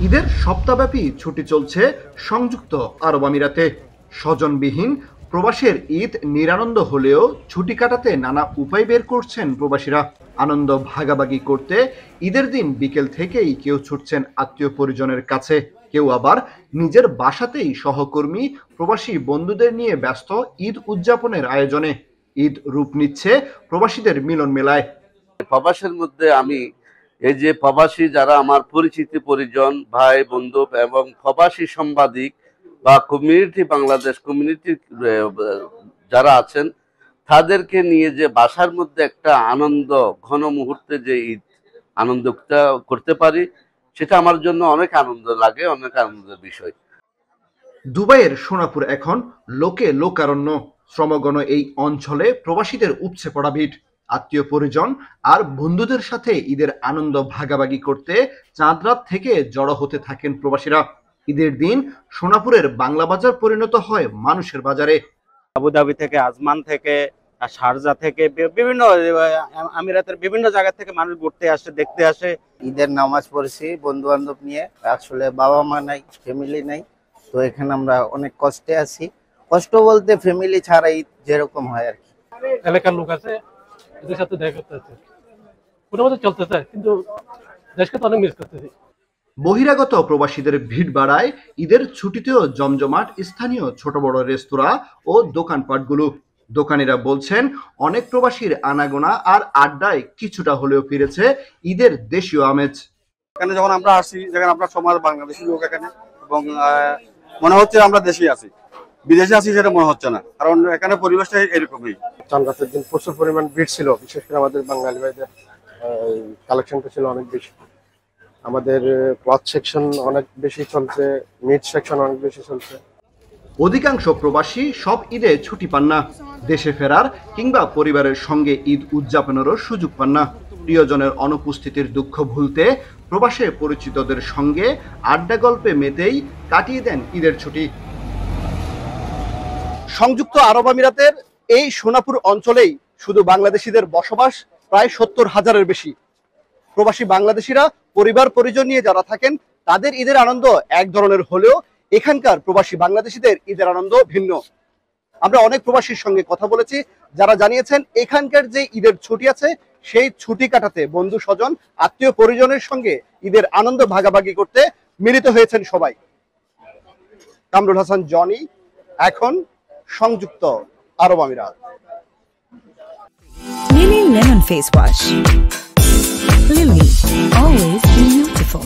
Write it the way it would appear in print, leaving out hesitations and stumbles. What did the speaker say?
ঈদের সপ্তাহব্যাপী ছুটি চলছে সংযুক্ত আরব আমিরাতে। স্বজনবিহীন প্রবাসের ঈদ নিরানন্দ হলেও ছুটি কাটাতে নানা উপায় বের করছেন প্রবাসীরা। আনন্দ ভাগাভাগি করতে ঈদের দিন বিকেল থেকেই কেউ ছুটছেন আত্মীয় পরিজনের কাছে, কেউ আবার নিজের বাসাতেই সহকর্মী প্রবাসী বন্ধুদের নিয়ে ব্যস্ত ঈদ উদযাপনের আয়োজনে। ঈদ রূপ নিচ্ছে প্রবাসীদের মিলন মেলায়। প্রবাসের মধ্যে আমি এই যে প্রবাসী যারা আমার পরিচিত পরিজন ভাই বন্ধু এবং প্রবাসী সাংবাদিক বা কমিউনিটি বাংলাদেশ কমিউনিটি যারা আছেন তাদেরকে নিয়ে যে বাসার মধ্যে একটা আনন্দ ঘন মুহূর্তে যে ঈদ আনন্দটা করতে পারি, সেটা আমার জন্য অনেক আনন্দ লাগে, অনেক আনন্দের বিষয়। দুবাইয়ের সোনাপুর এখন লোকে লোকারণ্য। শ্রমগণ এই অঞ্চলে প্রবাসীদের উপচে পড়া ভিড়। আত্মীয় পরিজন আর বন্ধুদের সাথে ঈদের আনন্দ ভাগাভাগি করতে চাঁদ রাত থেকে জড়ো হতে থাকেন প্রবাসীরা। ঈদের দিন সোনাপুরের বাংলা বাজার পরিণত হয় মানুষের বাজারে। আবুধাবি থেকে, আজমান থেকে, শারজা থেকে, বিভিন্ন আমিরাতের বিভিন্ন জায়গা থেকে মানুষ ঘুরতে আসে, দেখতে আসে। ঈদের নামাজ পড়েছি বন্ধু বান্ধব নিয়ে। আসলে বাবা মা নাই, ফ্যামিলি নাই, তো এখানে আমরা অনেক কষ্টে আছি। কষ্ট বলতে ফ্যামিলি ছাড়া ঈদ যেরকম হয় আর কি। এলাকার লোক আছে, এদের সাথে দেখা করতে আছে, মোটামুটি চলতেছে, কিন্তু দেশকে তো অনেক মিস করতেছি। বহিরাগত প্রবাসীদের ভিড় বাড়ায় ঈদের ছুটিতেও জমজমাট স্থানীয় ছোট বড় রেস্তোরাঁ ও দোকানপাটগুলো। দোকানিরা বলছেন অনেক প্রবাসীর আনাগোনা আর আড্ডায় কিছুটা হলেও ফিরেছে ঈদের দেশীয় আমেজ। এখানে যখন আমরা আসি, যেখানে আমরা সমাজ বাংলাদেশি লোক এখানে, এবং মনে হচ্ছে আমরা দেশে আছি, বিদেশে আছি সেটা মনে হচ্ছে না, কারণ এখানে পরিবেশটা এরকমই। চাঁদ দিন প্রচুর পরিমাণ ভিড় ছিল, বিশেষ করে আমাদের বাঙালি ভাইদের কালেকশনটা ছিল অনেক বেশি। আমাদের ক্লথ সেকশন অনেক বেশি চলছে, মিট সেকশন অনেক বেশি চলছে। অধিকাংশ প্রবাসী সব ঈদে ছুটি পান না, দেশে ফেরার কিংবা পরিবারের সঙ্গে ঈদ উদযাপনেরও সুযোগ পান না। প্রিয়জনের অনুপস্থিতির দুঃখ ভুলতে প্রবাসে পরিচিতদের সঙ্গে আড্ডা গল্পে মেতেই কাটিয়ে দেন ঈদের ছুটি। সংযুক্ত আরব আমিরাতের এই সোনাপুর অঞ্চলেই শুধু বাংলাদেশিদের বসবাস প্রায় 70,000-এর বেশি। প্রবাসী বাংলাদেশিরা পরিবার পরিজন নিয়ে যারা থাকেন তাদের ঈদের আনন্দ এক ধরনের হলেও এখানকার প্রবাসী বাংলাদেশিদের ঈদের আনন্দ ভিন্ন। আমরা অনেক প্রবাসীর সঙ্গে কথা বলেছি, যারা জানিয়েছেন এখানকার যে ঈদের ছুটি আছে সেই ছুটি কাটাতে বন্ধু স্বজন আত্মীয় পরিজনের সঙ্গে ঈদের আনন্দ ভাগাভাগি করতে মিলিত হয়েছেন সবাই। কামরুল হাসান জনি, এখন সংযুক্ত আরব আমিরাত। Lily Lemon Face Wash. Lily,